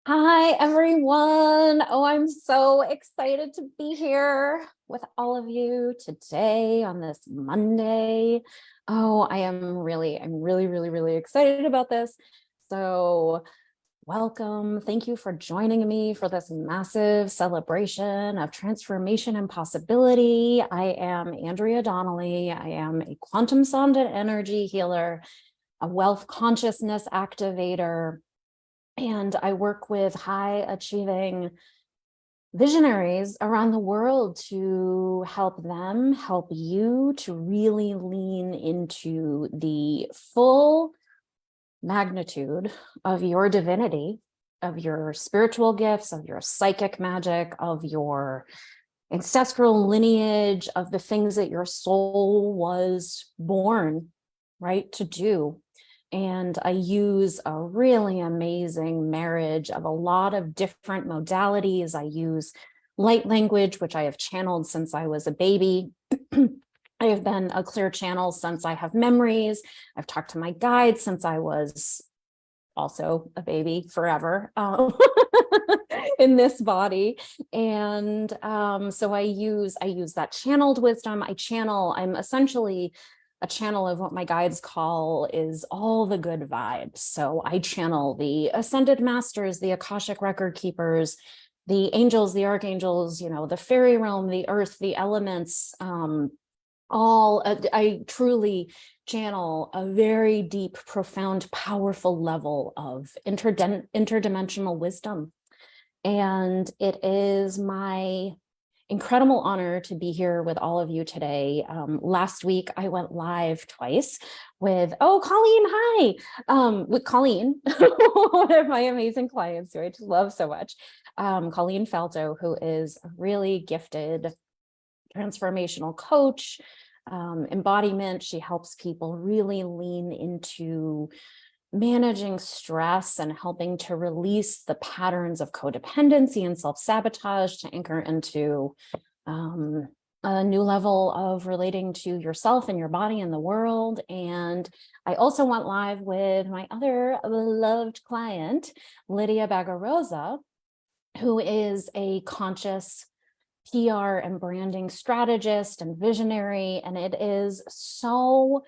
Hi, everyone. Oh, I'm so excited to be here with all of you today on this Monday. Oh, I'm really excited about this. So welcome. Thank you for joining me for this massive celebration of transformation and possibility. I am Andrea Donnelly. I am a quantum sonda energy healer, a wealth consciousness activator, and I work with high achieving visionaries around the world to help them help you to really lean into the full magnitude of your divinity, of your spiritual gifts, of your psychic magic, of your ancestral lineage, of the things that your soul was born, right, to do. And I use a really amazing marriage of a lot of different modalities. I use light language, which I have channeled since I was a baby. I have been a clear channel since I have memories. I've talked to my guides since I was also a baby forever in this body. And so I use that channeled wisdom. I'm essentially a channel of what my guides call is all the good vibes. So I channel the ascended masters, the Akashic record keepers, the angels, the archangels, the fairy realm, the earth, the elements, I truly channel a very deep, profound, powerful level of interdimensional wisdom. And it is my incredible honor to be here with all of you today. Last week, I went live twice with, Colleen, hi, with Colleen, one of my amazing clients who I just love so much, Colleen Falto, who is a really gifted transformational coach, embodiment. She helps people really lean into managing stress and helping to release the patterns of codependency and self-sabotage to anchor into a new level of relating to yourself and your body and the world. And I also went live with my other beloved client, Lydia Bagarosa, who is a conscious PR and branding strategist and visionary. And it is so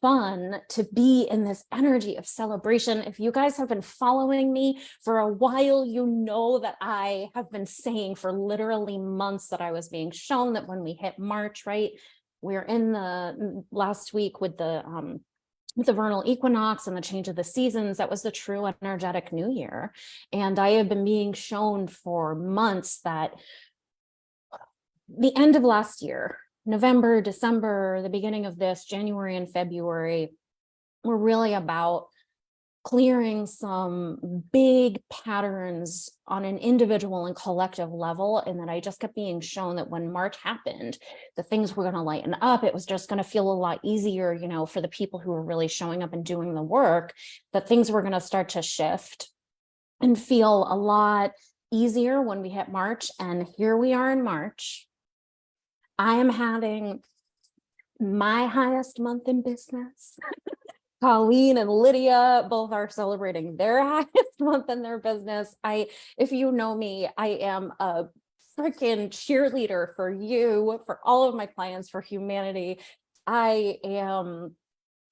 fun to be in this energy of celebration. If you guys have been following me for a while, you know that I have been saying for literally months that I was being shown that when we hit March, right, we're in the last week with the vernal equinox and the change of the seasons, that was the true energetic new year. And I have been being shown for months that the end of last year, November, December, the beginning of this, January and February, were really about clearing some big patterns on an individual and collective level. And that I just kept being shown that when March happened, the things were going to lighten up. It was just going to feel a lot easier, for the people who were really showing up and doing the work, that things were going to start to shift and feel a lot easier when we hit March. And here we are in March. I am having my highest month in business. Colleen and Lydia both are celebrating their highest month in their business. If you know me, I am a freaking cheerleader for you, for all of my clients, for humanity. I am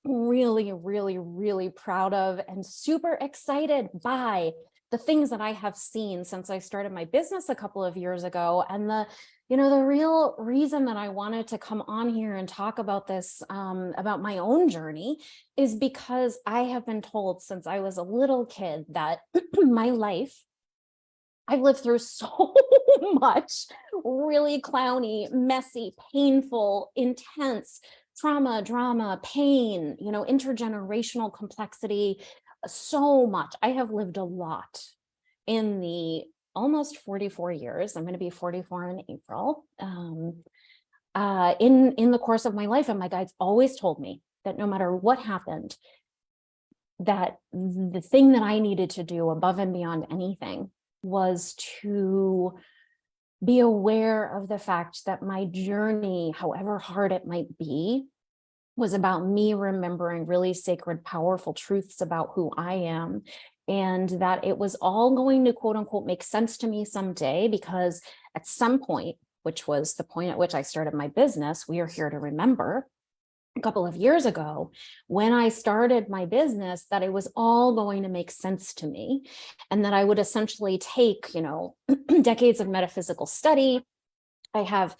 really proud of and super excited by the things that I have seen since I started my business a couple of years ago. And the real reason that I wanted to come on here and talk about this, about my own journey, is because I have been told since I was a little kid that my life, I've lived through so much really clowny, messy, painful, intense trauma, drama, pain, intergenerational complexity, so much. I have lived a lot in the almost 44 years. I'm going to be 44 in April. In the course of my life, and my guides always told me that no matter what happened, that the thing that I needed to do above and beyond anything was to be aware of the fact that my journey, however hard it might be, was about me remembering really sacred, powerful truths about who I am and that it was all going to quote unquote make sense to me someday, because at some point, which was the point at which I started my business, we are here to remember, a couple of years ago, when I started my business, that it was all going to make sense to me, and that I would essentially take, decades of metaphysical study. I have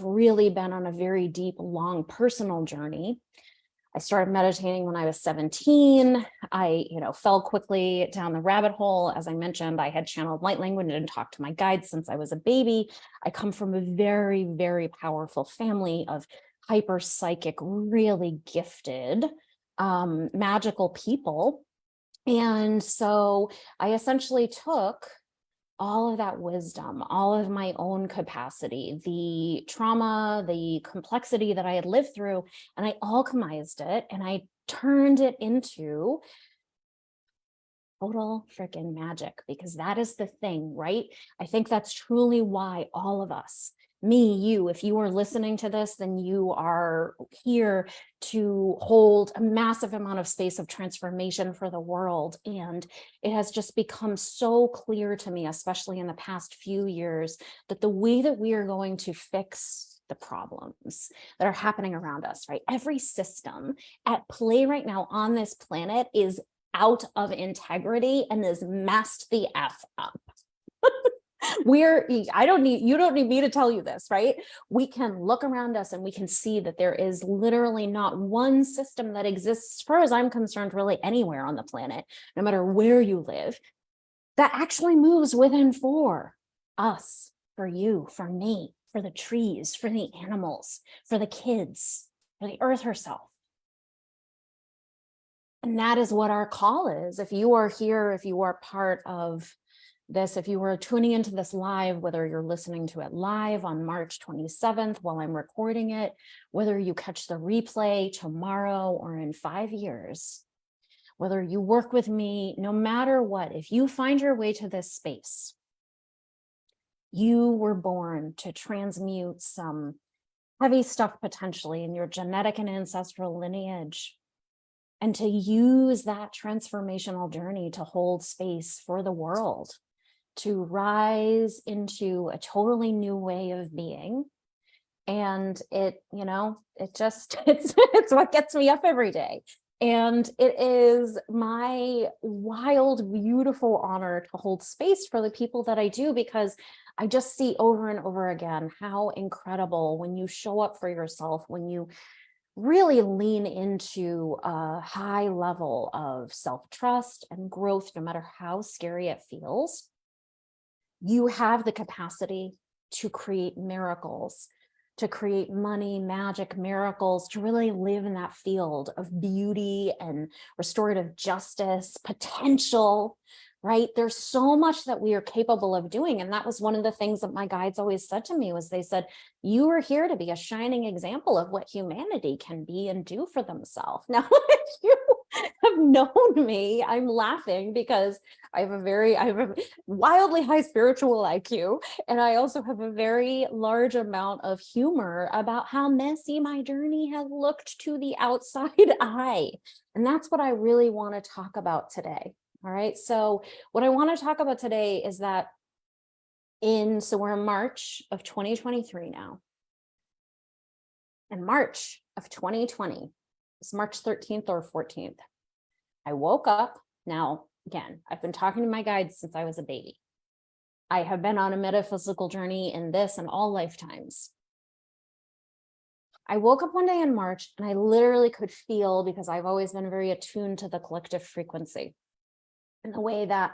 really been on a very deep, long personal journey. I started meditating when I was 17. I, fell quickly down the rabbit hole. As I mentioned, I had channeled light language and talked to my guides since I was a baby. I come from a very, very powerful family of hyper psychic, really gifted, magical people. And so I essentially took all of that wisdom, all of my own capacity, the trauma, the complexity that I had lived through, and I alchemized it and I turned it into total freaking magic, because that is the thing, right? I think that's truly why all of us, me, you, if you are listening to this, then you are here to hold a massive amount of space of transformation for the world. And it has just become so clear to me, especially in the past few years, that the way that we are going to fix the problems that are happening around us, right? Every system at play right now on this planet is out of integrity and is messed the F up. You don't need me to tell you this, right? We can look around us and we can see that there is literally not one system that exists, as far as I'm concerned, really anywhere on the planet, no matter where you live, that actually moves within for us, for you, for me, for the trees, for the animals, for the kids, for the earth herself. And that is what our call is. If you are here, if you are part of this, if you are tuning into this live, whether you're listening to it live on March 27th while I'm recording it, whether you catch the replay tomorrow or in 5 years, whether you work with me, no matter what, if you find your way to this space, you were born to transmute some heavy stuff potentially in your genetic and ancestral lineage, and to use that transformational journey to hold space for the world, to rise into a totally new way of being. And it's what gets me up every day. And it is my wild, beautiful honor to hold space for the people that I do, because I just see over and over again how incredible when you show up for yourself, when you really lean into a high level of self-trust and growth, no matter how scary it feels, you have the capacity to create miracles, to create money, magic, miracles, to really live in that field of beauty and restorative justice, potential, right? There's so much that we are capable of doing. And that was one of the things that my guides always said to me, was they said, you are here to be a shining example of what humanity can be and do for themselves. Now, if you have known me, I'm laughing because I have a wildly high spiritual IQ. And I also have a very large amount of humor about how messy my journey has looked to the outside eye. And that's what I really want to talk about today. All right. So what I want to talk about today is that so we're in March of 2023 now. In March of 2020, it's March 13th or 14th, I woke up. Now, again, I've been talking to my guides since I was a baby. I have been on a metaphysical journey in this and all lifetimes. I woke up one day in March and I literally could feel, because I've always been very attuned to the collective frequency, in the way that,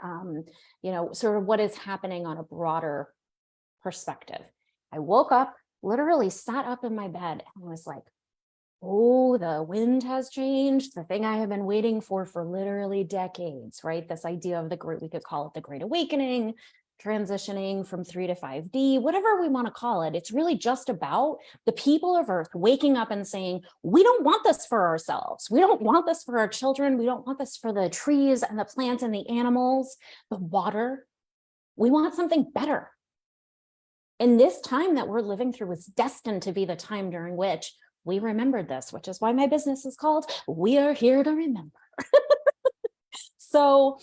sort of what is happening on a broader perspective. I woke up, literally sat up in my bed and was like, oh, the wind has changed. The thing I have been waiting for literally decades, right? This idea of we could call it the Great Awakening, transitioning from 3 to 5D, whatever we want to call it. It's really just about the people of Earth waking up and saying, we don't want this for ourselves. We don't want this for our children. We don't want this for the trees and the plants and the animals, the water. We want something better. And this time that we're living through is destined to be the time during which we remembered this, which is why my business is called We Are Here to Remember. So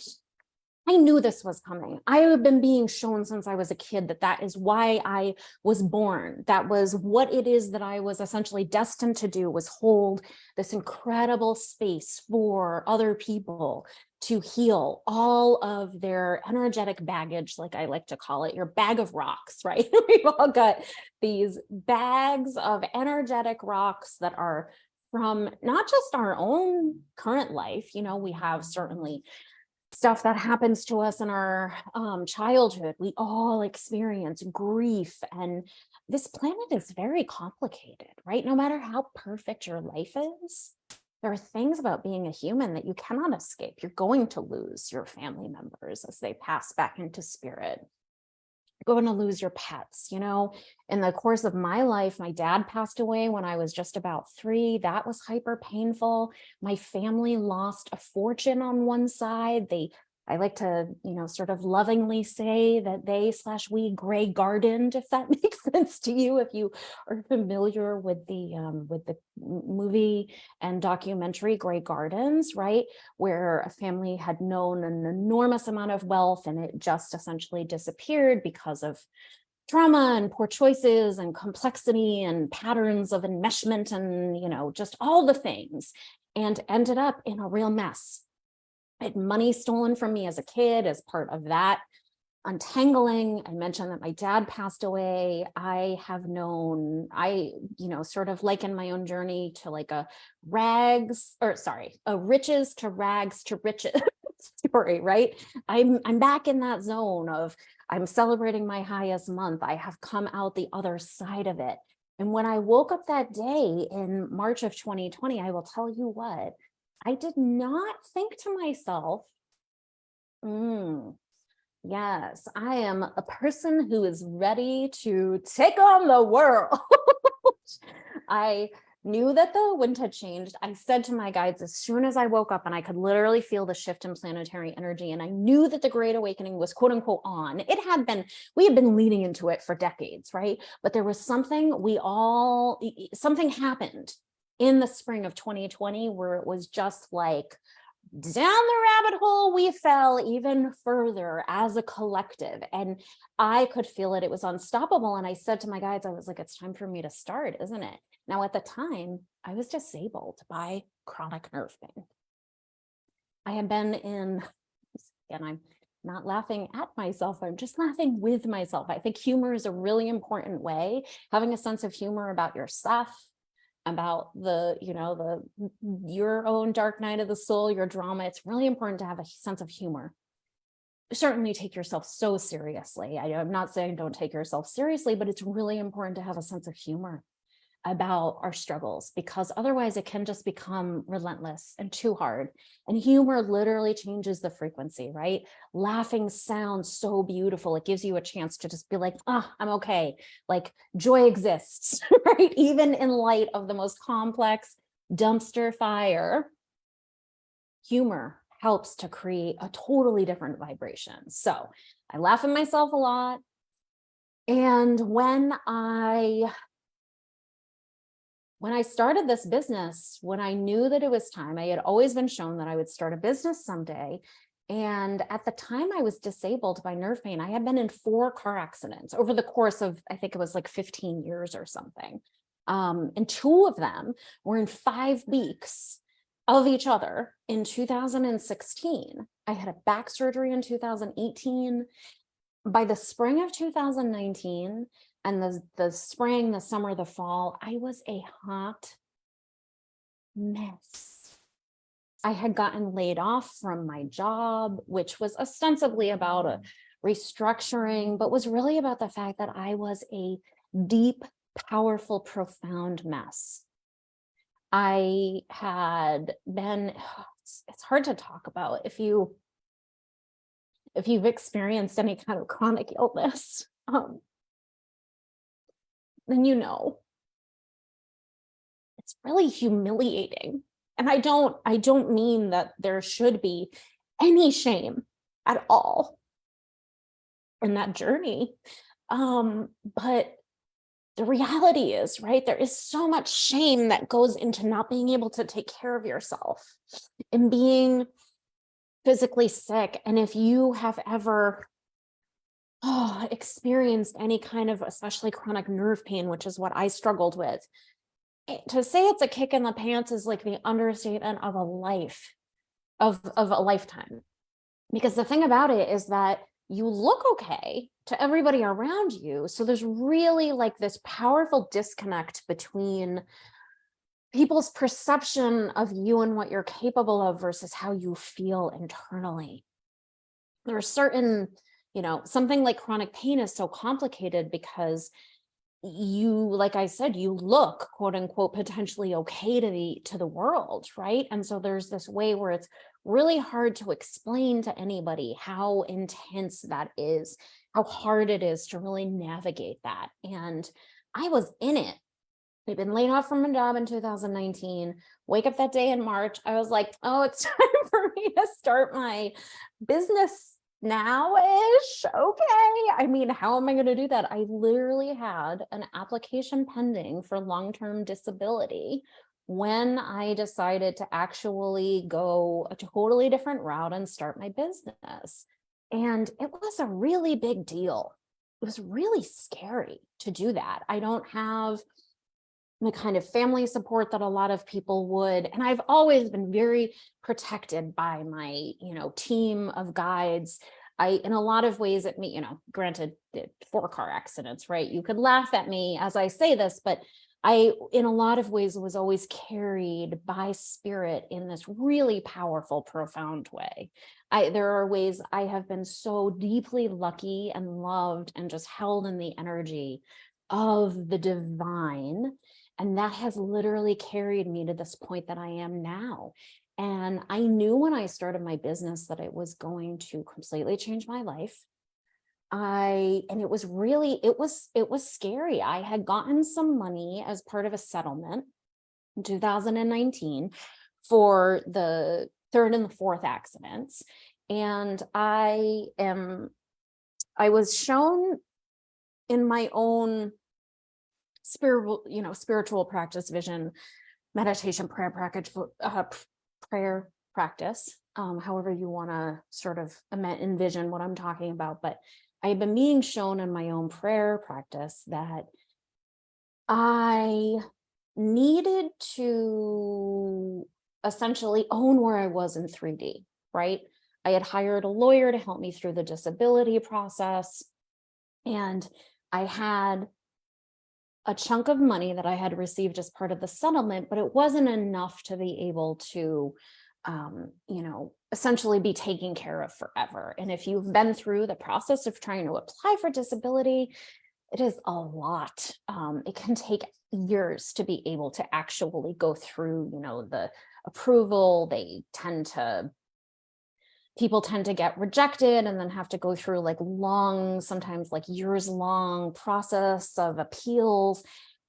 I knew this was coming. I have been being shown since I was a kid that that is why I was born. That was what it is that I was essentially destined to do, was hold this incredible space for other people to heal all of their energetic baggage, like I like to call it, your bag of rocks, right? We've all got these bags of energetic rocks that are from not just our own current life. You know, we have certainly stuff that happens to us in our childhood. We all experience grief, and this planet is very complicated, right? No matter how perfect your life is, there are things about being a human that you cannot escape. You're going to lose your family members as they pass back into spirit. You're going to lose your pets. You know, in the course of my life, my dad passed away when I was just about 3. That was hyper painful. My family lost a fortune on one side. I like to, you know, sort of lovingly say that they/we gray gardened, if that makes sense to you, if you are familiar with the movie and documentary Grey Gardens, right? Where a family had known an enormous amount of wealth and it just essentially disappeared because of trauma and poor choices and complexity and patterns of enmeshment and, you know, just all the things, and ended up in a real mess. I had money stolen from me as a kid as part of that untangling. I mentioned that my dad passed away. I have known, you know, sort of liken my own journey to like a riches to rags to riches story, right? I'm back in that zone of I'm celebrating my highest month. I have come out the other side of it. And when I woke up that day in March of 2020, I will tell you what, I did not think to myself, yes, I am a person who is ready to take on the world. I knew that the wind had changed. I said to my guides as soon as I woke up, and I could literally feel the shift in planetary energy, and I knew that the Great Awakening was quote unquote on. We had been leading into it for decades, right? But there was something happened in the spring of 2020 where it was just like, down the rabbit hole we fell even further as a collective, and I could feel it. It was unstoppable. And I said to my guides, I was like, it's time for me to start, isn't it? Now, at the time, I was disabled by chronic nerve pain. I had been in, and I'm not laughing at myself, I'm just laughing with myself. I think humor is a really important way, having a sense of humor about your stuff, about your own dark night of the soul, your drama. It's really important to have a sense of humor. Certainly take yourself so seriously. I'm not saying don't take yourself seriously, but it's really important to have a sense of humor about our struggles, because otherwise it can just become relentless and too hard. And humor literally changes the frequency, right? Laughing sounds so beautiful. It gives you a chance to just be like, I'm okay. Like joy exists, right? Even in light of the most complex dumpster fire, humor helps to create a totally different vibration. So I laugh at myself a lot. And when I started this business, when I knew that it was time, I had always been shown that I would start a business someday. And at the time I was disabled by nerve pain. I had been in 4 car accidents over the course of, I think it was like 15 years or something. And 2 of them were in 5 weeks of each other in 2016. I had a back surgery in 2018. By the spring of 2019, and the spring, the summer, the fall, I was a hot mess. I had gotten laid off from my job, which was ostensibly about a restructuring, but was really about the fact that I was a deep, powerful, profound mess. I had been, it's hard to talk about if you've experienced any kind of chronic illness. Then you know it's really humiliating. And I don't mean that there should be any shame at all in that journey. But the reality is, right, there is so much shame that goes into not being able to take care of yourself and being physically sick. And if you have ever experienced any kind of, especially chronic nerve pain, which is what I struggled with, to say it's a kick in the pants is like the understatement of a life, of a lifetime. Because the thing about it is that you look okay to everybody around you. So there's really like this powerful disconnect between people's perception of you and what you're capable of versus how you feel internally. There are certain, something like chronic pain is so complicated because you, like I said, you look quote unquote potentially okay to the world, right? And so there's this way where it's really hard to explain to anybody how intense that is, how hard it is to really navigate that. And I was in it. I'd been laid off from my job in 2019. Wake up that day in March, I was like, oh, it's time for me to start my business now-ish. Okay. I mean, how am I going to do that? I literally had an application pending for long-term disability when I decided to actually go a totally different route and start my business. And it was a really big deal. It was really scary to do that. I don't have the kind of family support that a lot of people would. And I've always been very protected by my, team of guides. In a lot of ways, it me, granted 4 car accidents, right? You could laugh at me as I say this, but I, in a lot of ways, was always carried by spirit in this really powerful, profound way. There are ways I have been so deeply lucky and loved and just held in the energy of the divine. And that has literally carried me to this point that I am now. And I knew when I started my business that it was going to completely change my life. And it was really, it was scary. I had gotten some money as part of a settlement in 2019 for the 3rd and the 4th accidents. And I was shown in my own spiritual practice, vision, meditation, prayer practice, however you want to sort of envision what I'm talking about. But I've been being shown in my own prayer practice that I needed to essentially own where I was in 3D, right? I had hired a lawyer to help me through the disability process, and I had a chunk of money that I had received as part of the settlement, but it wasn't enough to be able to, essentially be taken care of forever. And if you've been through the process of trying to apply for disability, it is a lot. It can take years to be able to actually go through, the approval. People tend to get rejected and then have to go through like long, sometimes like years long process of appeals.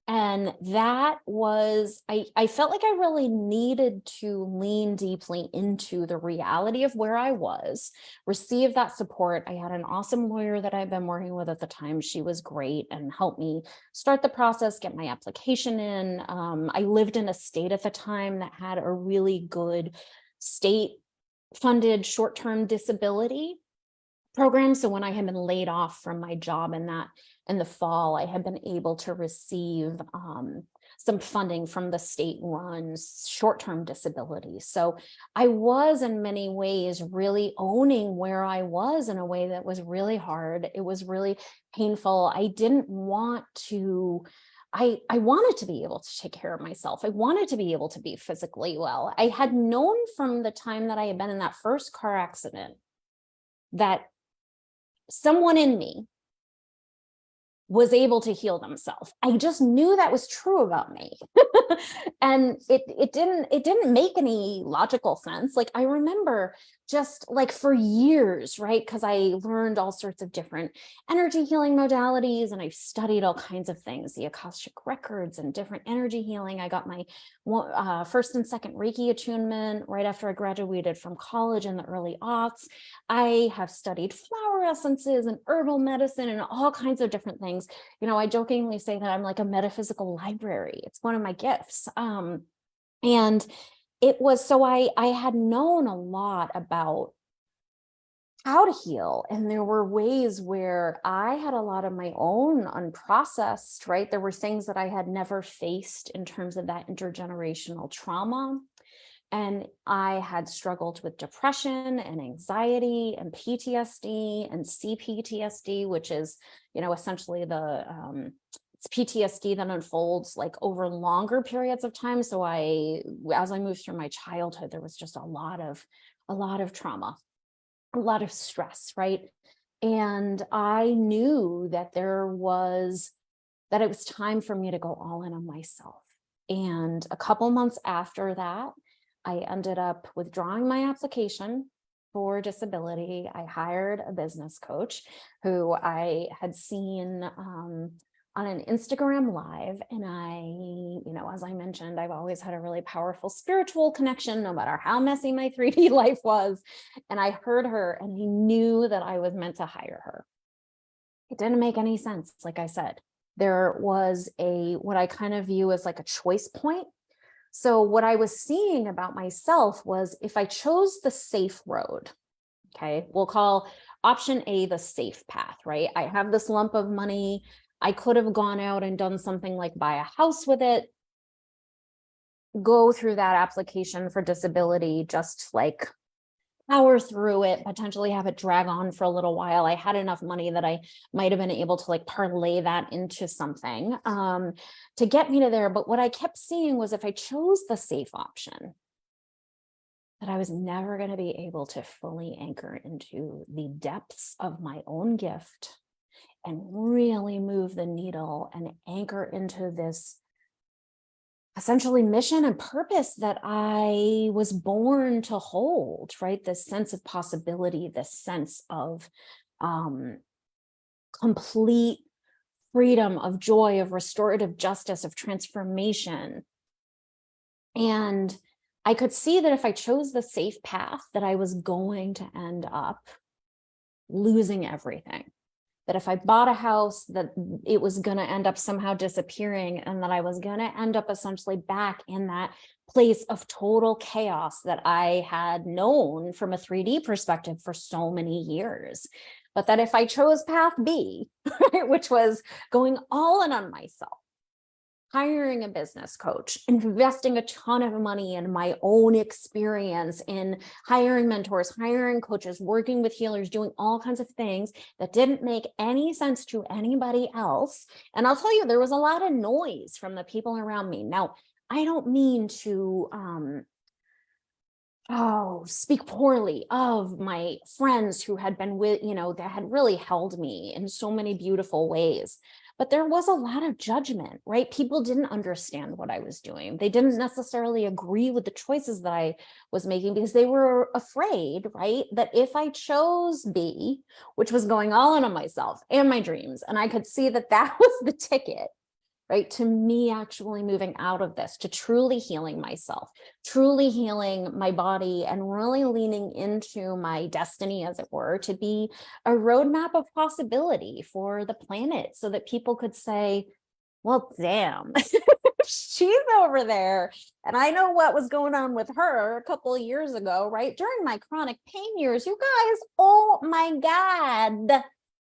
And that was, I felt like I really needed to lean deeply into the reality of where I was, receive that support. I had an awesome lawyer that I've been working with at the time. She was great and helped me start the process, get my application in. I lived in a state at the time that had a really good state funded short-term disability program. So when I had been laid off from my job in the fall, I had been able to receive some funding from the state-run short-term disability. So I was in many ways really owning where I was in a way that was really hard. It was really painful. I didn't want to I wanted to be able to take care of myself. I wanted to be able to be physically well. I had known from the time that I had been in that first car accident that someone in me was able to heal themselves. I just knew that was true about me. And it didn't make any logical sense. Like I remember just like for years, right? Because I learned all sorts of different energy healing modalities and I've studied all kinds of things, the Akashic records and different energy healing. I got my first and second Reiki attunement right after I graduated from college in the early aughts. I have studied flower essences and herbal medicine and all kinds of different things. things. I jokingly say that I'm like a metaphysical library. It's one of my gifts. And it was, so I had known a lot about how to heal. And there were ways where I had a lot of my own unprocessed, right? There were things that I had never faced in terms of that intergenerational trauma. And I had struggled with depression and anxiety and PTSD and CPTSD, which is, essentially it's PTSD that unfolds like over longer periods of time. So as I moved through my childhood, there was just a lot of trauma, a lot of stress, right? And I knew that it was time for me to go all in on myself. And a couple months after that, I ended up withdrawing my application for disability. I hired a business coach who I had seen on an Instagram live. And as I mentioned, I've always had a really powerful spiritual connection, no matter how messy my 3D life was. And I heard her and I knew that I was meant to hire her. It didn't make any sense. Like I said, there was what I kind of view as like a choice point. So what I was seeing about myself was, if I chose the safe road, okay, we'll call option A the safe path, right? I have this lump of money. I could have gone out and done something like buy a house with it, go through that application for disability, just like power through it, potentially have it drag on for a little while. I had enough money that I might have been able to like parlay that into something to get me to there. But what I kept seeing was, if I chose the safe option, that I was never going to be able to fully anchor into the depths of my own gift and really move the needle and anchor into this essentially mission and purpose that I was born to hold, right? This sense of possibility, this sense of complete freedom, of joy, of restorative justice, of transformation. And I could see that if I chose the safe path, that I was going to end up losing everything. That if I bought a house, that it was going to end up somehow disappearing, and that I was going to end up essentially back in that place of total chaos that I had known from a 3D perspective for so many years. But that if I chose path B, right, which was going all in on myself, hiring a business coach, investing a ton of money in my own experience, in hiring mentors, hiring coaches, working with healers, doing all kinds of things that didn't make any sense to anybody else. And I'll tell you, there was a lot of noise from the people around me. Now, I don't mean to speak poorly of my friends who had been with, that had really held me in so many beautiful ways. But there was a lot of judgment, right? People didn't understand what I was doing. They didn't necessarily agree with the choices that I was making, because they were afraid, right, that if I chose B, which was going all in on myself and my dreams, and I could see that that was the ticket, right, to me actually moving out of this, to truly healing myself, truly healing my body, and really leaning into my destiny, as it were, to be a roadmap of possibility for the planet, so that people could say, well, damn, she's over there. And I know what was going on with her a couple of years ago, right? During my chronic pain years, you guys, oh my God,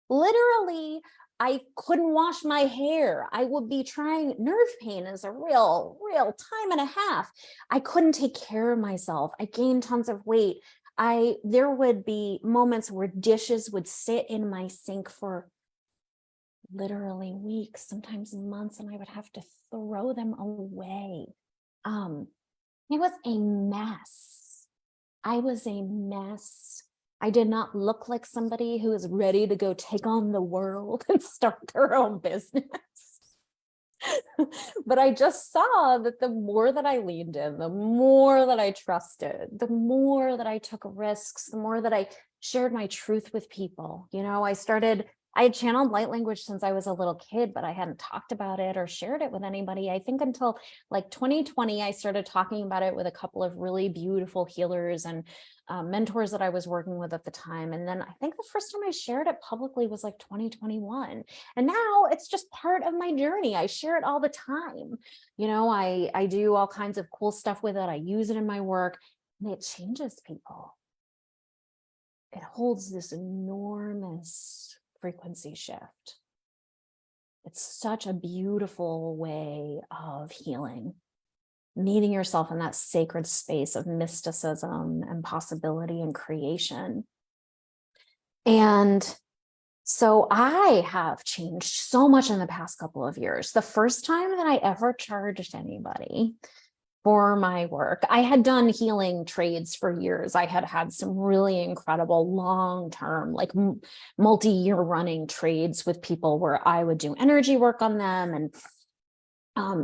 literally, I couldn't wash my hair. I would be trying, nerve pain is a real time and a half. I couldn't take care of myself. I gained tons of weight. There would be moments where dishes would sit in my sink for literally weeks, sometimes months, and I would have to throw them away. It was a mess. I was a mess. I did not look like somebody who is ready to go take on the world and start their own business. But I just saw that the more that I leaned in, the more that I trusted, the more that I took risks, the more that I shared my truth with people. I started I had channeled light language since I was a little kid, but I hadn't talked about it or shared it with anybody. I think until like 2020, I started talking about it with a couple of really beautiful healers and mentors that I was working with at the time. And then I think the first time I shared it publicly was like 2021. And now it's just part of my journey. I share it all the time. You know, I do all kinds of cool stuff with it. I use it in my work, and it changes people. It holds this enormous frequency shift. It's such a beautiful way of healing, meeting yourself in that sacred space of mysticism and possibility and creation. And so I have changed so much in the past couple of years. The first time that I ever charged anybody for my work, I had done healing trades for years. I had had some really incredible long-term, like multi-year running trades with people where I would do energy work on them. And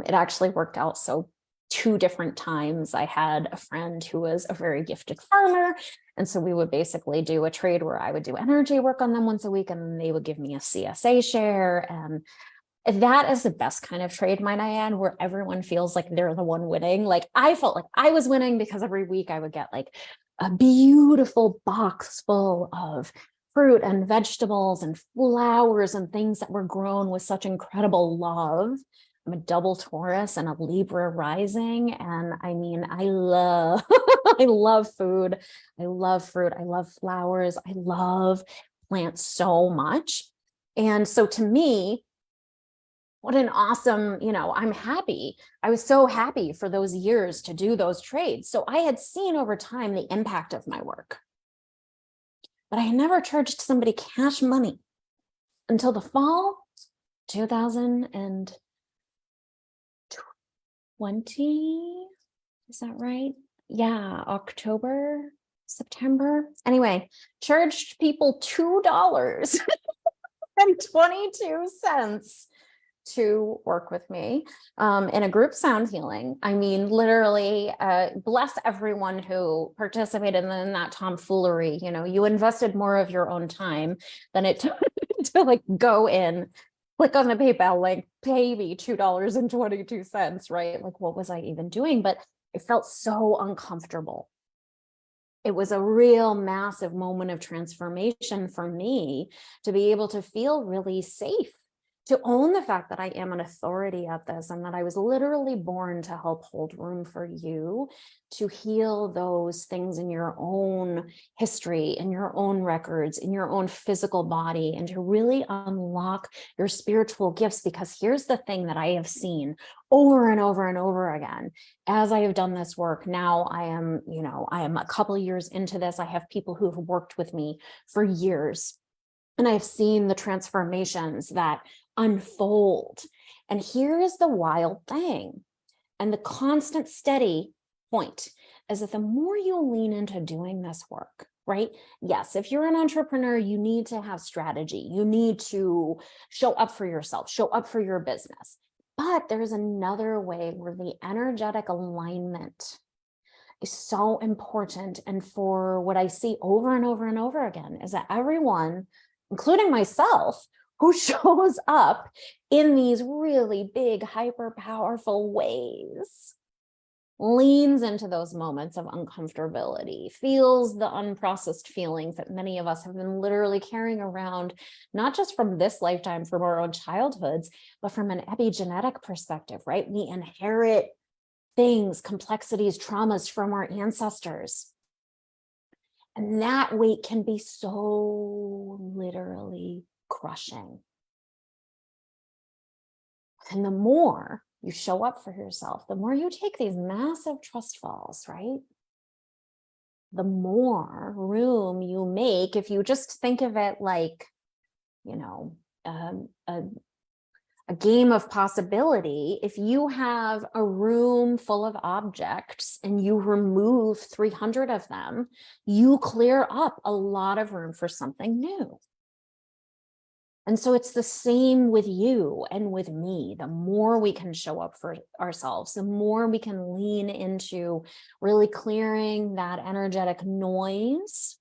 it actually worked out. So 2 different times I had a friend who was a very gifted farmer. And so we would basically do a trade where I would do energy work on them once a week, and then they would give me a CSA share. And that is the best kind of trade, might I add, where everyone feels like they're the one winning. Like I felt like I was winning because every week I would get like a beautiful box full of fruit and vegetables and flowers and things that were grown with such incredible love. I'm a double Taurus and a Libra rising. And I mean, I love, I love food. I love fruit. I love flowers. I love plants so much. And so to me, what an awesome, you know, I'm happy. I was so happy for those years to do those trades. So I had seen over time the impact of my work, but I had never charged somebody cash money until the fall 2020. Is that right? Yeah, October, September. Anyway, charged people $2.22 to work with me in a group sound healing. I mean, literally, bless everyone who participated in that tomfoolery. You know, you invested more of your own time than it took to like go in, click on the PayPal link, pay me $2.22, right? Like, what was I even doing? But it felt so uncomfortable. It was a real massive moment of transformation for me to be able to feel really safe, to own the fact that I am an authority at this and that I was literally born to help hold room for you to heal those things in your own history, in your own records, in your own physical body, and to really unlock your spiritual gifts. Because here's the thing that I have seen over and over and over again as I have done this work. Now I am, you know, I am a couple of years into this. I have people who have worked with me for years, and I've seen the transformations that unfold. And here is the wild thing, and the constant steady point is that the more you lean into doing this work, right? Yes, if you're an entrepreneur, you need to have strategy. You need to show up for yourself, show up for your business. But there's another way where the energetic alignment is so important. And for what I see over and over and over again is that everyone, including myself, who shows up in these really big, hyper powerful ways, leans into those moments of uncomfortability, feels the unprocessed feelings that many of us have been literally carrying around, not just from this lifetime, from our own childhoods, but from an epigenetic perspective, right? We inherit things, complexities, traumas from our ancestors. And that weight can be so literally crushing. And the more you show up for yourself, the more you take these massive trust falls, right? The more room you make, if you just think of it like, you know, a game of possibility. If you have a room full of objects and you remove 300 of them, you clear up a lot of room for something new. And so it's the same with you and with me. The more we can show up for ourselves, the more we can lean into really clearing that energetic noise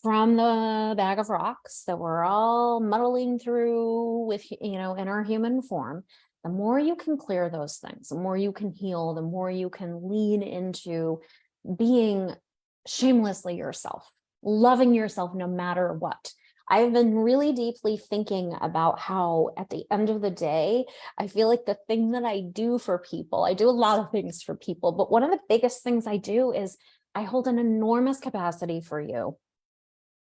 from the bag of rocks that we're all muddling through with, in our human form, the more you can clear those things, the more you can heal, the more you can lean into being shamelessly yourself, loving yourself no matter what. I've been really deeply thinking about how at the end of the day, I feel like the thing that I do for people, I do a lot of things for people, but one of the biggest things I do is I hold an enormous capacity for you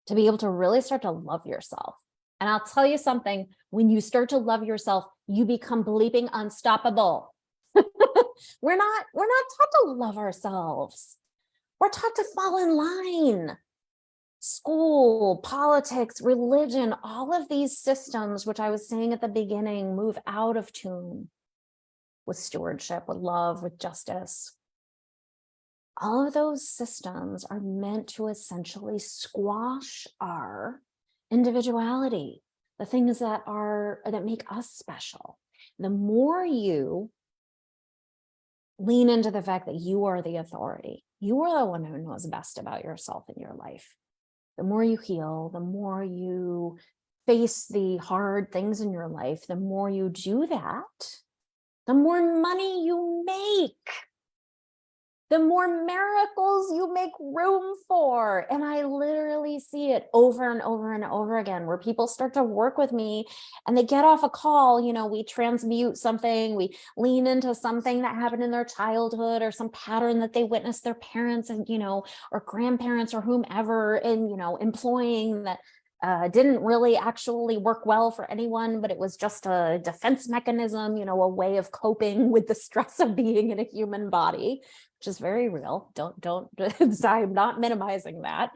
to be able to really start to love yourself. And I'll tell you something, when you start to love yourself, you become bleeping unstoppable. We're not taught to love ourselves. We're taught to fall in line. School, politics, religion, all of these systems, which I was saying at the beginning, move out of tune with stewardship, with love, with justice. All of those systems are meant to essentially squash our individuality, the things that make us special. The more you lean into the fact that you are the authority, you are the one who knows best about yourself and your life, the more you heal, the more you face the hard things in your life, the more you do that, the more money you make, the more miracles you make room for. And I literally see it over and over and over again, where people start to work with me and they get off a call, we transmute something, we lean into something that happened in their childhood or some pattern that they witnessed their parents and, or grandparents or whomever, and, employing that didn't really actually work well for anyone, but it was just a defense mechanism, a way of coping with the stress of being in a human body, which is very real. Don't I'm not minimizing that.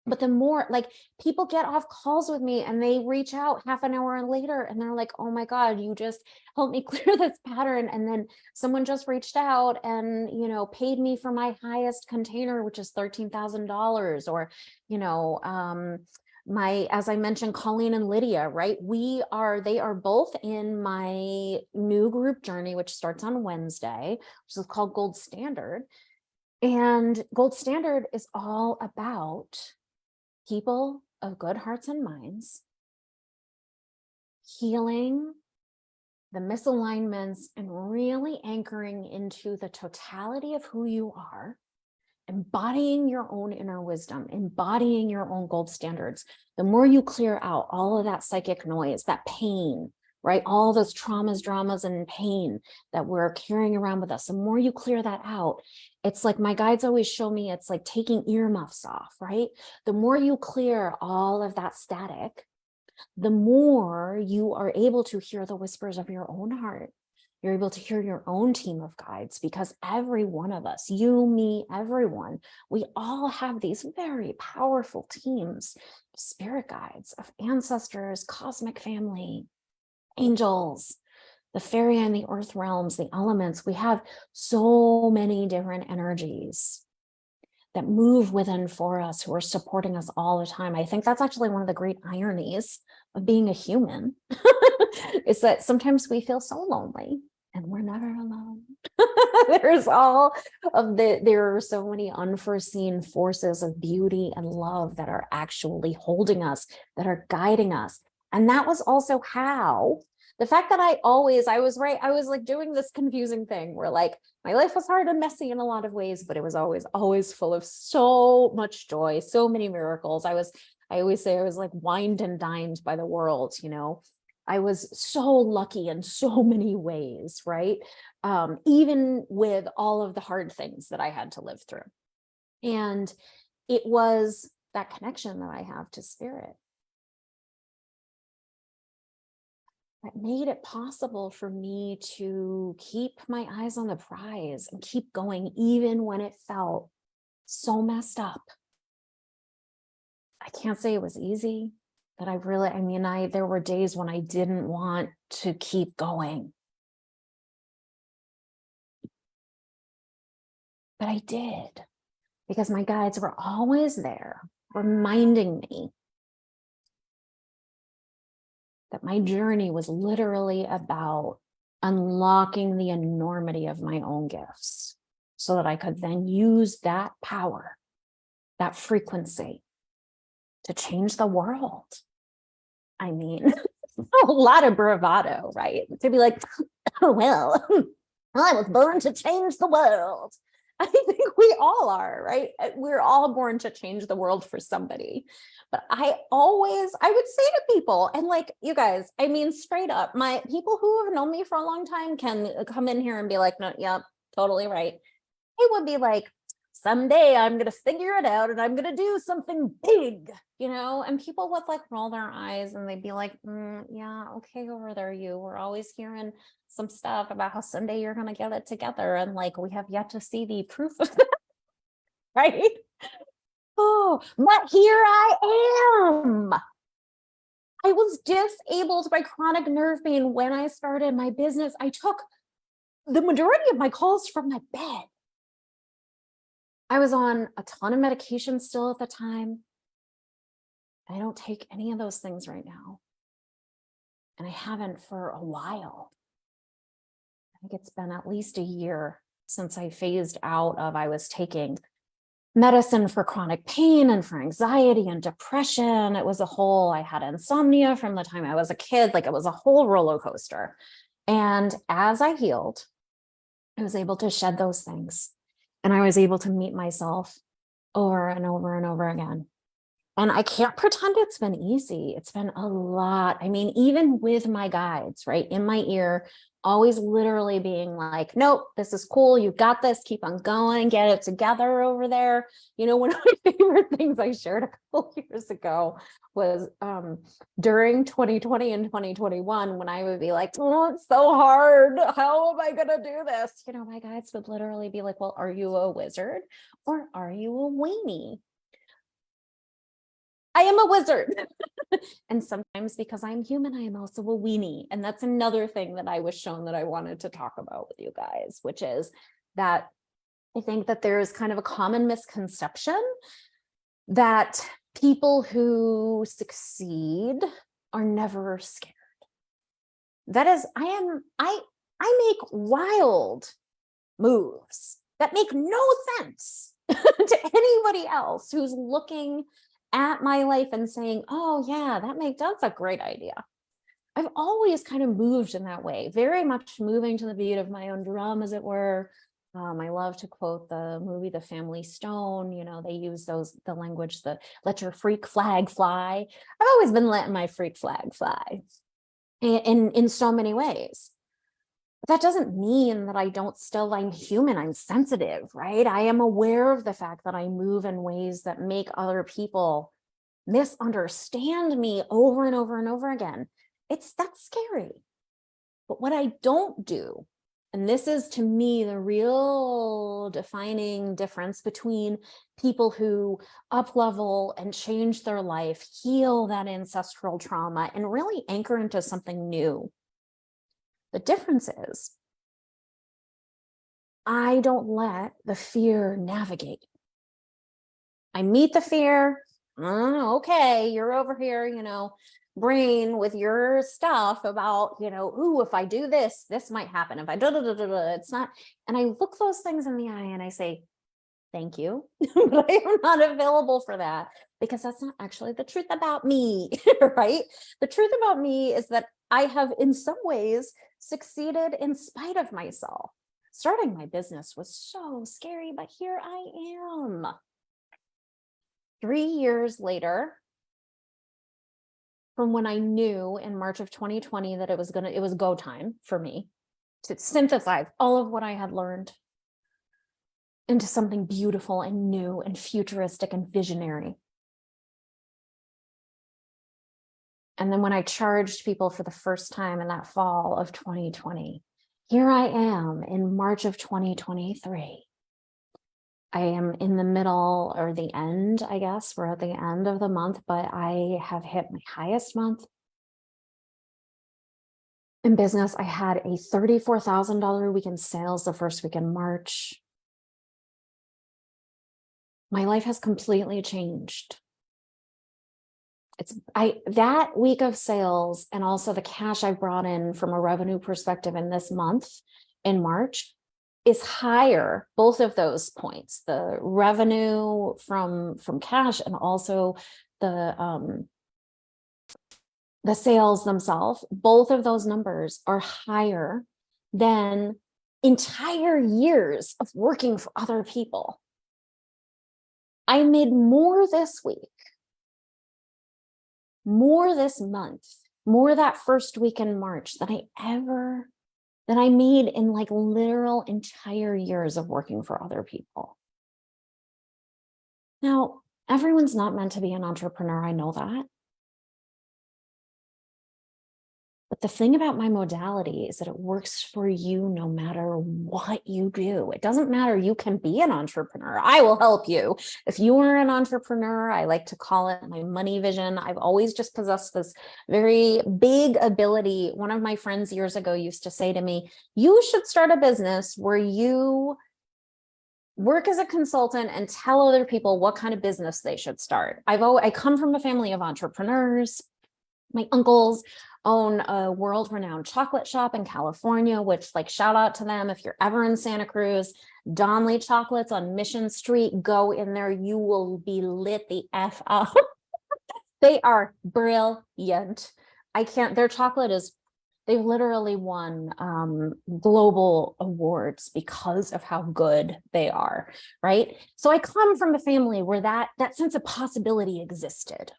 But the more, like, people get off calls with me and they reach out half an hour later and they're like, oh my God, you just helped me clear this pattern. And then someone just reached out and, paid me for my highest container, which is $13,000. Or, as I mentioned, Colleen and Lydia, right? They are both in my new group journey, which starts on Wednesday, which is called Gold Standard. And Gold Standard is all about people of good hearts and minds healing the misalignments and really anchoring into the totality of who you are, embodying your own inner wisdom, embodying your own gold standards. The more you clear out all of that psychic noise, that pain, right? All those traumas, dramas, and pain that we're carrying around with us, the more you clear that out, it's like my guides always show me, it's like taking earmuffs off, right? The more you clear all of that static, the more you are able to hear the whispers of your own heart. You're able to hear your own team of guides, because every one of us, you, me, everyone, we all have these very powerful teams of spirit guides, of ancestors, cosmic family, angels, the fairy and the earth realms, the elements. We have so many different energies that move within for us, who are supporting us all the time. I think that's actually one of the great ironies of being a human, is that sometimes we feel so lonely and we're never alone. There are so many unforeseen forces of beauty and love that are actually holding us, that are guiding us. And that was also how the fact that I was like doing this confusing thing where, like, my life was hard and messy in a lot of ways, but it was always full of so much joy, so many miracles. I always say I was like wined and dined by the world, I was so lucky in so many ways, right? Even with all of the hard things that I had to live through. And it was that connection that I have to spirit that made it possible for me to keep my eyes on the prize and keep going, even when it felt so messed up. I can't say it was easy, but there were days when I didn't want to keep going. But I did, because my guides were always there, reminding me that my journey was literally about unlocking the enormity of my own gifts, so that I could then use that power, that frequency, to change the world. I mean, a lot of bravado, right? To be like, oh, well, I was born to change the world. I think we all are, right? We're all born to change the world for somebody. But I would say to people, and like, you guys, I mean, straight up, my people who have known me for a long time can come in here and be like, no, yep, totally right. It would be like, someday I'm going to figure it out and I'm going to do something big, and people would like roll their eyes and they'd be like, yeah, okay, over there, we're always hearing some stuff about how someday you're going to get it together. And like, we have yet to see the proof of that, right? Oh, but here I am. I was disabled by chronic nerve pain when I started my business. I took the majority of my calls from my bed. I was on a ton of medication still at the time. I don't take any of those things right now. And I haven't for a while. I think it's been at least a year since I phased out of, I was taking medicine for chronic pain and for anxiety and depression. It was I had insomnia from the time I was a kid. Like, it was a whole roller coaster. And as I healed, I was able to shed those things. And I was able to meet myself over and over and over again. And I can't pretend it's been easy. It's been a lot. I mean, even with my guides, right, in my ear, always literally being like, nope, this is cool. You got this. Keep on going. Get it together over there. One of my favorite things I shared a couple years ago was during 2020 and 2021, when I would be like, oh, it's so hard. How am I going to do this? My guides would literally be like, well, are you a wizard or are you a weenie? I am a wizard. And sometimes, because I'm human, I am also a weenie. And that's another thing that I was shown that I wanted to talk about with you guys, which is that I think that there is kind of a common misconception that people who succeed are never scared. That is, I make wild moves that make no sense to anybody else who's looking at my life and saying, oh yeah, that's a great idea. I've always kind of moved in that way, very much moving to the beat of my own drum, as it were. I love to quote the movie The Family Stone. They use the language, let your freak flag fly. I've always been letting my freak flag fly in so many ways. That doesn't mean that I'm human, I'm sensitive, right? I am aware of the fact that I move in ways that make other people misunderstand me over and over and over again. That's scary. But what I don't do, and this is to me the real defining difference between people who up-level and change their life, heal that ancestral trauma, and really anchor into something new. The difference is, I don't let the fear navigate. I meet the fear. Okay, you're over here, brain with your stuff about, ooh, if I do this, this might happen. If I it's not. And I look those things in the eye and I say, thank you, but I am not available for that, because that's not actually the truth about me, right? The truth about me is that I have in some ways succeeded in spite of myself. Starting my business was so scary, but here I am. 3 years later, from when I knew in March of 2020 that it was go time for me to synthesize all of what I had learned into something beautiful and new and futuristic and visionary. And then when I charged people for the first time in that fall of 2020, here I am in March of 2023. I am in the middle, or the end, I guess. We're at the end of the month, but I have hit my highest month in business. I had a $34,000 week in sales the first week in March. My life has completely changed. That week of sales, and also the cash I brought in from a revenue perspective in this month in March, is higher, both of those points, the revenue from cash and also the sales themselves, both of those numbers are higher than entire years of working for other people. I made more this week, more this month, more that first week in March than I made in like literal entire years of working for other people. Now, everyone's not meant to be an entrepreneur. I know that. But the thing about my modality is that it works for you no matter what you do. It doesn't matter. You can be an entrepreneur. I will help you. If you are an entrepreneur, I like to call it my money vision. I've always just possessed this very big ability. One of my friends years ago used to say to me, you should start a business where you work as a consultant and tell other people what kind of business they should start. I come from a family of entrepreneurs. My uncles own a world-renowned chocolate shop in California, which, like, shout out to them. If you're ever in Santa Cruz, Donley Chocolates on Mission Street, go in there. You will be lit the F up. They are brilliant. Their chocolate is, they've literally won global awards because of how good they are, right? So I come from a family where that sense of possibility existed.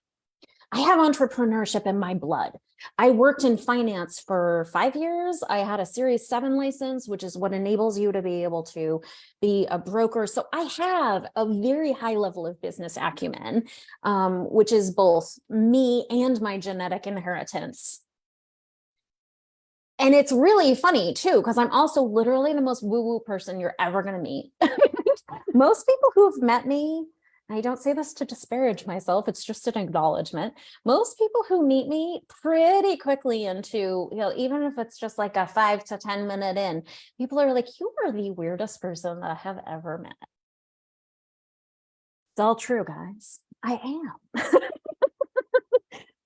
I have entrepreneurship in my blood. I worked in finance for 5 years. I had a Series 7 license, which is what enables you to be able to be a broker. So I have a very high level of business acumen, which is both me and my genetic inheritance. And it's really funny too, because I'm also literally the most woo-woo person you're ever going to meet. Most people who have met me, I don't say this to disparage myself, it's just an acknowledgement. Most people who meet me pretty quickly into, even if it's just like a 5 to 10 minute in, people are like, you are the weirdest person that I have ever met. It's all true, guys. I am.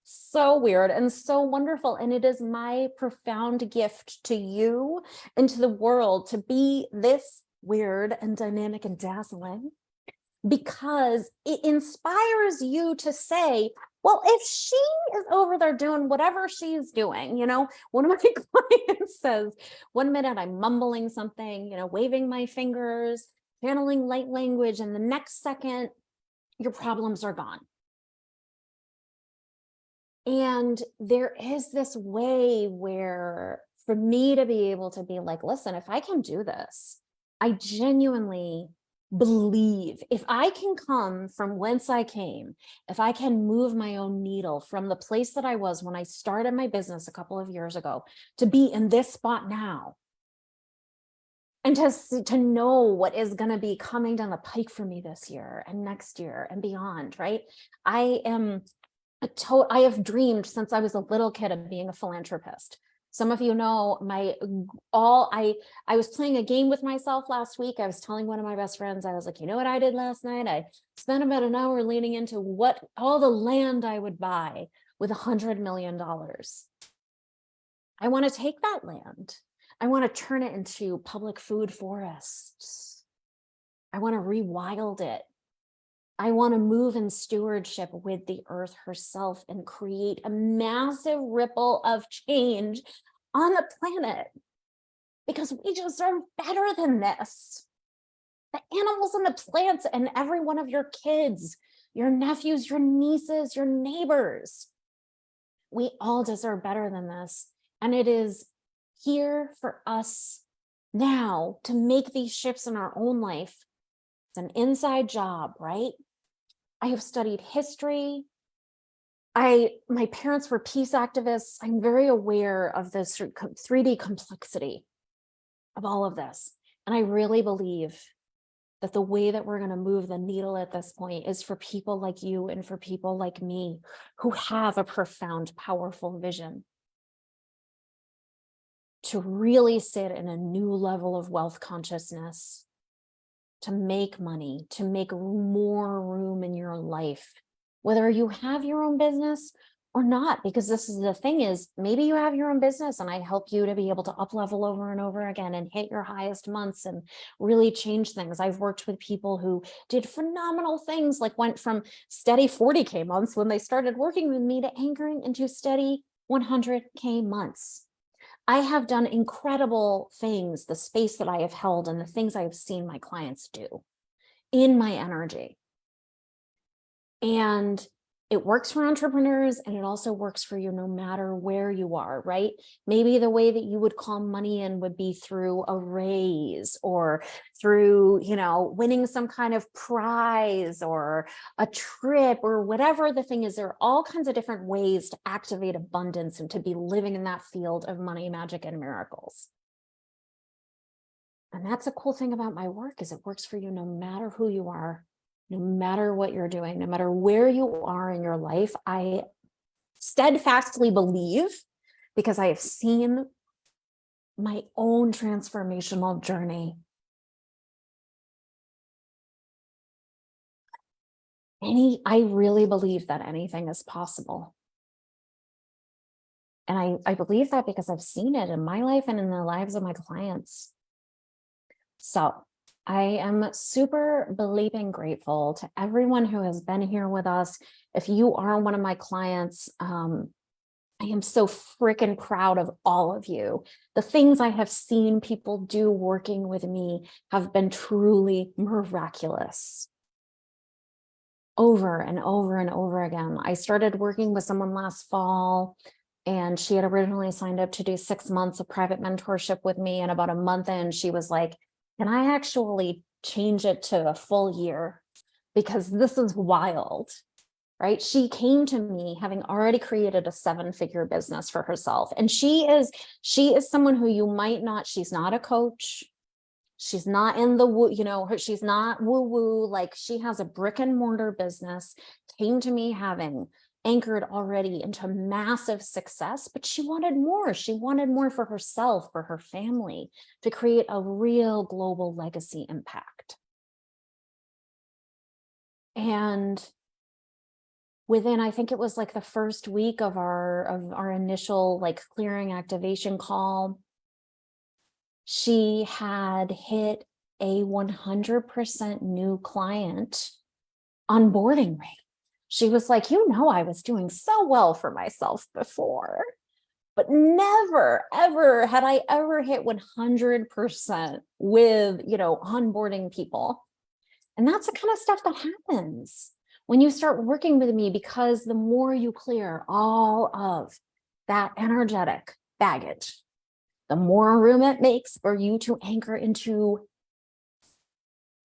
So weird and so wonderful. And it is my profound gift to you and to the world to be this weird and dynamic and dazzling, because it inspires you to say, well, if she is over there doing whatever she's doing, one of my clients says, 1 minute I'm mumbling something, waving my fingers, channeling light language, and the next second, your problems are gone. And there is this way where, for me to be able to be like, listen, if I can do this, I genuinely believe if I can come from whence I came, if I can move my own needle from the place that I was when I started my business a couple of years ago to be in this spot now, and to know what is going to be coming down the pike for me this year and next year and beyond, right? I have dreamed since I was a little kid of being a philanthropist. Some of you know I was playing a game with myself last week. I was telling one of my best friends, I was like, you know what I did last night? I spent about an hour leaning into what all the land I would buy with $100 million. I want to take that land. I want to turn it into public food forests. I want to rewild it. I want to move in stewardship with the earth herself and create a massive ripple of change on the planet, because we deserve better than this. The animals and the plants and every one of your kids, your nephews, your nieces, your neighbors, we all deserve better than this. And it is here for us now to make these shifts in our own life. It's an inside job, right? I have studied history. My parents were peace activists. I'm very aware of the 3D complexity of all of this. And I really believe that the way that we're going to move the needle at this point is for people like you and for people like me who have a profound, powerful vision to really sit in a new level of wealth consciousness, to make money, to make more room in your life, whether you have your own business or not, because this is the thing is, maybe you have your own business and I help you to be able to up level over and over again and hit your highest months and really change things. I've worked with people who did phenomenal things, like went from steady 40K months when they started working with me to anchoring into steady 100K months. I have done incredible things, the space that I have held and the things I have seen my clients do in my energy. And it works for entrepreneurs, and it also works for you no matter where you are, right? Maybe the way that you would call money in would be through a raise or through, winning some kind of prize or a trip or whatever the thing is. There are all kinds of different ways to activate abundance and to be living in that field of money, magic, and miracles. And that's a cool thing about my work, is it works for you no matter who you are. No matter what you're doing, no matter where you are in your life, I steadfastly believe, because I have seen my own transformational journey. I really believe that anything is possible. And I believe that because I've seen it in my life and in the lives of my clients. So I am super bleeping grateful to everyone who has been here with us. If you are one of my clients, I am so freaking proud of all of you. The things I have seen people do working with me have been truly miraculous. Over and over and over again. I started working with someone last fall, and she had originally signed up to do 6 months of private mentorship with me. And about a month in, she was like, can I actually change it to a full year? Because this is wild, right? She came to me having already created a 7-figure business for herself. And she is someone who you might not, she's not a coach. She's not in the woo, she's not woo woo. Like, she has a brick and mortar business, came to me having anchored already into massive success, but she wanted more. She wanted more for herself, for her family, to create a real global legacy impact. And within, I think it was like the first week of our initial like clearing activation call, she had hit a 100% new client onboarding rate. She was like, I was doing so well for myself before, but never, ever had I ever hit 100% with, onboarding people. And that's the kind of stuff that happens when you start working with me, because the more you clear all of that energetic baggage, the more room it makes for you to anchor into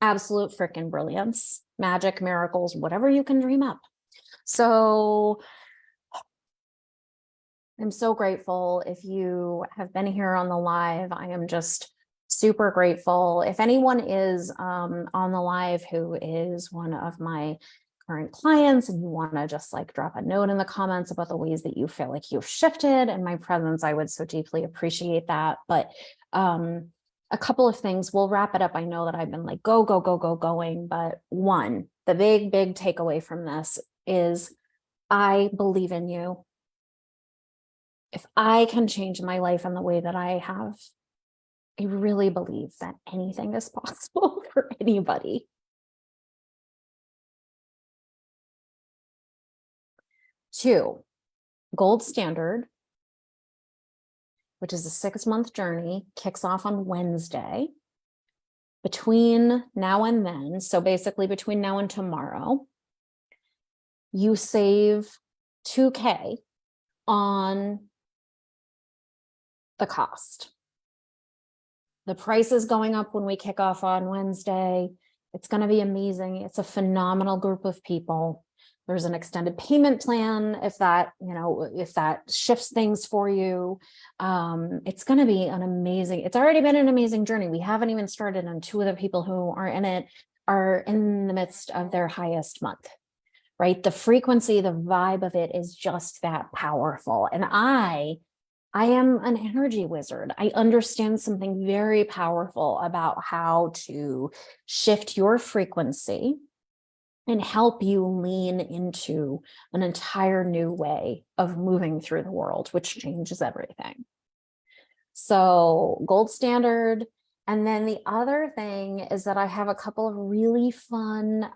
absolute freaking brilliance, magic, miracles, whatever you can dream up. So I'm so grateful. If you have been here on the live, I am just super grateful. If anyone is on the live who is one of my current clients and you want to just like drop a note in the comments about the ways that you feel like you've shifted in my presence, I would so deeply appreciate that. But a couple of things, we'll wrap it up. I know that I've been like going, but one, the big takeaway from this is I believe in you. If I can change my life in the way that I have, I really believe that anything is possible for anybody. 2, Gold Standard, which is a 6-month journey, kicks off on Wednesday. Between now and then, so basically between now and tomorrow, you save $2K on the cost. The price is going up when we kick off on Wednesday. It's going to be amazing. It's a phenomenal group of people. There's an extended payment plan if that shifts things for you. It's going to be it's already been an amazing journey. We haven't even started, and 2 of the people who are in it are in the midst of their highest month, right? The frequency, the vibe of it is just that powerful. And I am an energy wizard. I understand something very powerful about how to shift your frequency and help you lean into an entire new way of moving through the world, which changes everything. So gold standard. And then the other thing is that I have a couple of really fun,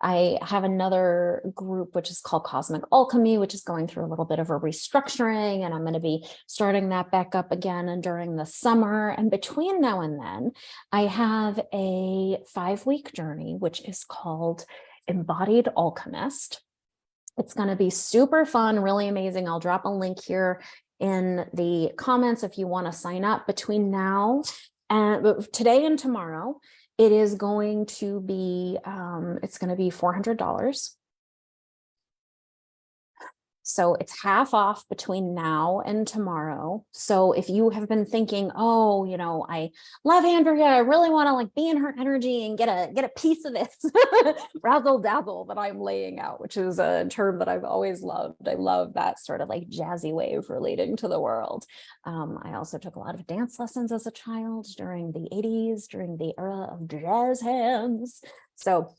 I have another group, which is called Cosmic Alchemy, which is going through a little bit of a restructuring, and I'm going to be starting that back up again and during the summer. And between now and then, I have a 5-week journey, which is called Embodied Alchemist. It's going to be super fun, really amazing. I'll drop a link here in the comments if you want to sign up. Between now and today and tomorrow, it is going to be it's going to be $400. So it's half off between now and tomorrow. So if you have been thinking, oh, you know, I love Andrea, I really want to like be in her energy and get a piece of this razzle dazzle that I'm laying out, which is a term that I've always loved. I love that sort of like jazzy way of relating to the world. I also took a lot of dance lessons as a child during the 80s, during the era of jazz hands. So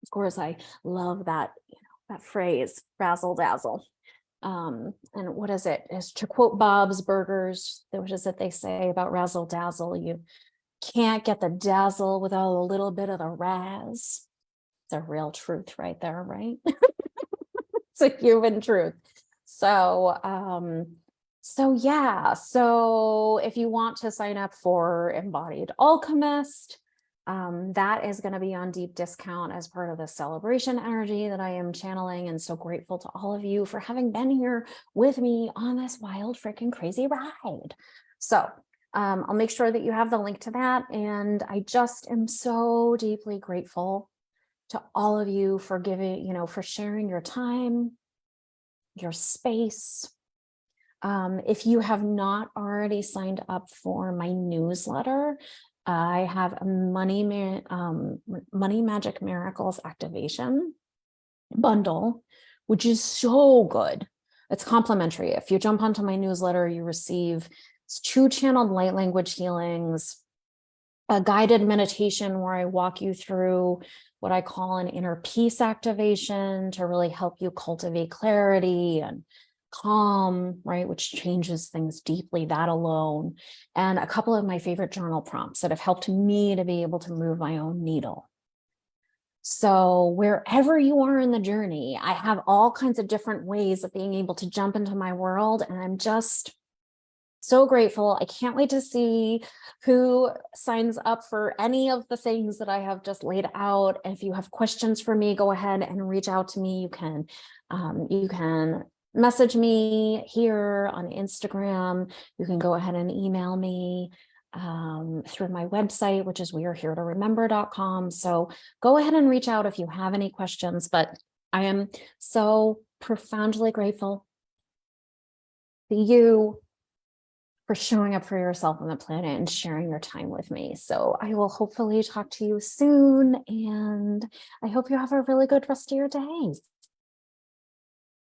of course I love that, you know, that phrase, razzle dazzle. And what is it? Is to quote Bob's Burgers, what is it they say about razzle dazzle? You can't get the dazzle without a little bit of the razz. It's a real truth right there, right? It's a human truth. So, yeah. So if you want to sign up for Embodied Alchemist, that is going to be on deep discount as part of the celebration energy that I am channeling. And so grateful to all of you for having been here with me on this wild, freaking crazy ride. So I'll make sure that you have the link to that. And I just am so deeply grateful to all of you for giving, you know, for sharing your time, your space. If you have not already signed up for my newsletter, I have a Money Magic Miracles activation bundle, which is so good. It's complimentary. If you jump onto my newsletter, you receive 2 channeled light language healings, a guided meditation where I walk you through what I call an inner peace activation to really help you cultivate clarity and calm, right, which changes things deeply, that alone, and a couple of my favorite journal prompts that have helped me to be able to move my own needle. So wherever you are in the journey, I have all kinds of different ways of being able to jump into my world, and I'm just so grateful. I can't wait to see who signs up for any of the things that I have just laid out. And if you have questions for me, go ahead and reach out to me. You can message me here on Instagram. You can go ahead and email me through my website, which is weareheretoremember.com. So go ahead and reach out if you have any questions, but I am so profoundly grateful to you for showing up for yourself on the planet and sharing your time with me. So I will hopefully talk to you soon, and I hope you have a really good rest of your day.